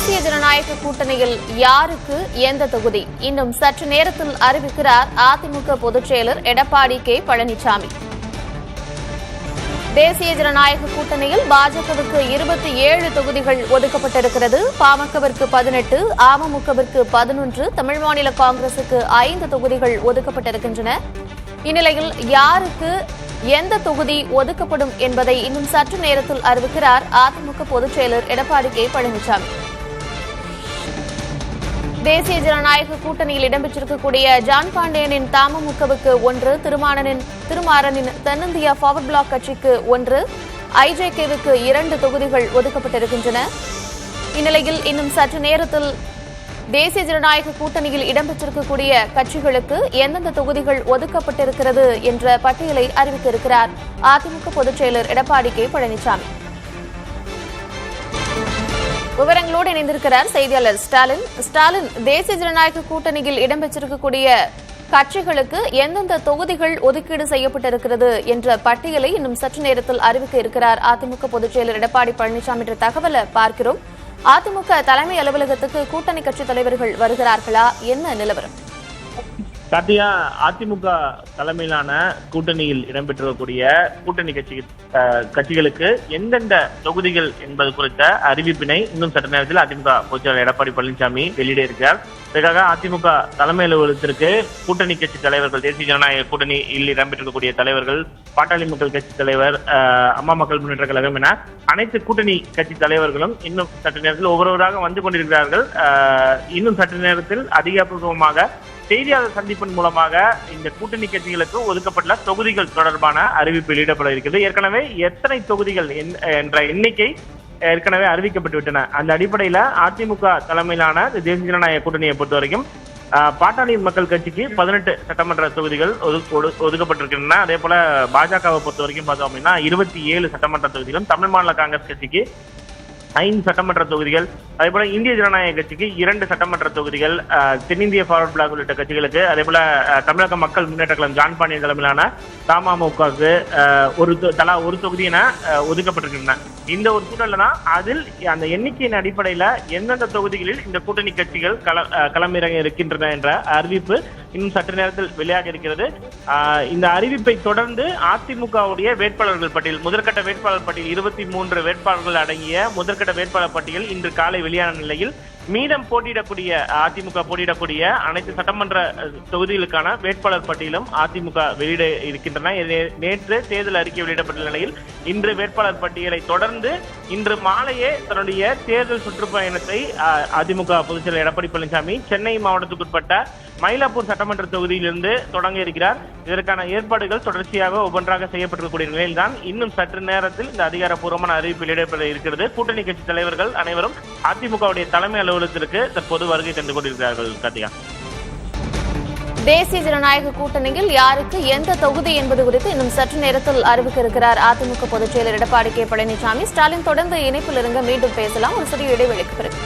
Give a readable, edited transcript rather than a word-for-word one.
தேசிய ஜனநாயக கூட்டணியில் யாருக்கு எந்த தொகுதி இன்னும் சற்று நேரத்தில் அறிவிக்கிறார் அதிமுக பொதுச் செயலர் எடப்பாடி கே பழனிசாமி. தேசிய ஜனநாயக கூட்டணியில் பாஜகவுக்கு 27 தொகுதிகள் ஒதுக்கப்பட்டிருக்கிறது. பாமகவிற்கு 18, அமமுகவிற்கு 11, தமிழ் மாநில காங்கிரசுக்கு 5 தொகுதிகள் ஒதுக்கப்பட்டிருக்கின்றன. இந்நிலையில் யாருக்கு எந்த தொகுதி ஒதுக்கப்படும் என்பதை இன்னும் சற்று நேரத்தில் அறிவிக்கிறார் அதிமுக பொதுச் செயலர் எடப்பாடி கே பழனிசாமி. தேசிய ஜனநாயக கூட்டணியில் இடம்பெற்றிருக்கக்கூடிய ஜான் பாண்டியனின் தமுமுகவுக்கு 1, திருமாறனின் தென்னிந்தியா ஃபார்வர்ட் பிளாக் கட்சிக்கு 1, ஐஜேகேவுக்கு 2 தொகுதிகள் ஒதுக்கப்பட்டிருக்கின்றன. இந்நிலையில் இன்னும் சற்று நேரத்தில் தேசிய ஜனநாயக கூட்டணியில் இடம்பெற்றிருக்கக்கூடிய கட்சிகளுக்கு எந்தெந்த தொகுதிகள் ஒதுக்கப்பட்டிருக்கிறது என்ற பட்டியலை அறிவிக்க இருக்கிறார் அதிமுக பொதுச் செயலர் எடப்பாடி கே பழனிசாமி. விவரங்களோடு இணைந்திருக்கிறார் செய்தியாளர் ஸ்டாலின். தேசிய ஜனநாயக கூட்டணியில் இடம்பெற்றிருக்கக்கூடிய கட்சிகளுக்கு எந்தெந்த தொகுதிகள் ஒதுக்கீடு செய்யப்பட்டிருக்கிறது என்ற பட்டியலை இன்னும் சற்று நேரத்தில் அறிவிக்க இருக்கிறார் அதிமுக பொதுச் செயலர் எடப்பாடி பழனிசாமி என்ற தகவலை பார்க்கிறோம். அதிமுக தலைமை அலுவலகத்துக்கு கூட்டணி கட்சித் தலைவர்கள் வருகிறார்களா? என்ன நிலவரம்? கார்த்தியா, அதிமுக தலைமையிலான கூட்டணியில் இடம்பெற்றிருக்கக்கூடிய கூட்டணி கட்சிகளுக்கு எந்தெந்த தொகுதிகள் என்பது குறித்த அறிவிப்பினை இன்னும் சற்று நேரத்தில் அதிமுக பொதுச்செயலாளர் எடப்பாடி பழனிசாமி வெளியிட இருக்கிறார். இதற்காக அதிமுக தலைமை அலுவலகத்திற்கு கூட்டணி கட்சி தலைவர்கள், தேசிய ஜனநாயக கூட்டணியில் இடம்பெற்றிருக்கக்கூடிய தலைவர்கள், பாட்டாளி மக்கள் கட்சி தலைவர், அம்மா மக்கள் முன்னேற்ற கழகம் என அனைத்து கூட்டணி கட்சி தலைவர்களும் இன்னும் சற்று நேரத்தில் ஒவ்வொருவராக வந்து கொண்டிருக்கிறார்கள். இன்னும் சற்று நேரத்தில் அதிகாரப்பூர்வமாக செய்தியாளர் சந்திப்பின் மூலமாக இந்த கூட்டணி கட்சிகளுக்கு ஒதுக்கப்பட்ட தொகுதிகள் தொடர்பான அறிவிப்பு வெளியிடப்பட இருக்கிறது. ஏற்கனவே எத்தனை தொகுதிகள் என்ற எண்ணிக்கை ஏற்கனவே அறிவிக்கப்பட்டுவிட்டன. அந்த அடிப்படையில் அதிமுக தலைமையிலான தேசிய ஜனநாயக கூட்டணியை பொறுத்த வரைக்கும் பாட்டாளி மக்கள் கட்சிக்கு 18 சட்டமன்ற தொகுதிகள் ஒதுக்கப்பட்டிருக்கின்றன. அதே போல பாஜகவை பொறுத்த வரைக்கும் பார்த்தோம் அப்படின்னா 27 சட்டமன்ற தொகுதிகளும், தமிழ் மாநில காங்கிரஸ் கட்சிக்கு 5 சட்டமன்ற தொகுதிகள், அதே போல இந்திய ஜனநாயக கட்சிக்கு 2 சட்டமன்ற தொகுதிகள், தென்னிந்திய ஃபார்வர்ட் பிளாக் உள்ளிட்ட கட்சிகளுக்கு, அதே போல தமிழக மக்கள் முன்னேற்ற கழகம் ஜான் பாண்டியன் தலைமையிலான தமுகவுக்கு தலா ஒரு தொகுதி என ஒதுக்கப்பட்டிருக்கின்றன. இந்த ஒரு சூழல்ல தான் அதில் அந்த எண்ணிக்கையின் அடிப்படையில எந்தெந்த தொகுதிகளில் இந்த கூட்டணி கட்சிகள் களமிறங்க இருக்கின்றன என்ற அறிவிப்பு இன்னும் சற்று நேரத்தில் வெளியாக இருக்கிறது. இந்த அறிவிப்பை தொடர்ந்து அதிமுகவுடைய வேட்பாளர்கள் பட்டியல், முதற்கட்ட வேட்பாளர் பட்டியல் 23 வேட்பாளர்கள் அடங்கிய முதற்கட்ட வேட்பாளர் பட்டியல் இன்று காலை வெளியான நிலையில் மீதம் அதிமுக போட்டியிடக்கூடிய அனைத்து சட்டமன்ற தொகுதிகளுக்கான வேட்பாளர் பட்டியலும் அதிமுக வெளியிட இருக்கின்றன. நேற்று தேர்தல் அறிக்கை வெளியிடப்பட்ட நிலையில் இன்று வேட்பாளர் பட்டியலை தொடர்ந்து இன்று மாலையே தன்னுடைய தேர்தல் சுற்றுப்பயணத்தை அதிமுக பொதுச் செயலர் எடப்பாடி பழனிசாமி சென்னை மாவட்டத்துக்குட்பட்ட மயிலாப்பூர் சட்டமன்ற தொகுதியிலிருந்து தொடங்க இருக்கிறார். இதற்கான ஏற்பாடுகள் தொடர்ச்சியாக ஒவ்வொன்றாக செய்யப்பட்டிருக்கக்கூடிய நிலையில்தான் இன்னும் சற்று நேரத்தில் இந்த அதிகாரப்பூர்வமான அறிவிப்பு வெளியிடப்பட இருக்கிறது. கூட்டணி கட்சி தலைவர்கள் அனைவரும் அதிமுகவுடைய தலைமை அலுவலகத்திற்கு தற்போது வருகை தந்து கொண்டிருக்கிறார்கள். கார்த்திகா, தேசிய ஜனநாயக கூட்டணியில் யாருக்கு எந்த தொகுதி என்பது குறித்து இன்னும் சற்று நேரத்தில் அறிவிக்க இருக்கிறார் அதிமுக பொதுச் செயலர் எடப்பாடி கே பழனிசாமி. ஸ்டாலின் தொடர்ந்து இணைப்பில் இருங்க, மீண்டும் பேசலாம். ஒரு சிறிய இடைவெளிக்கு பிறகு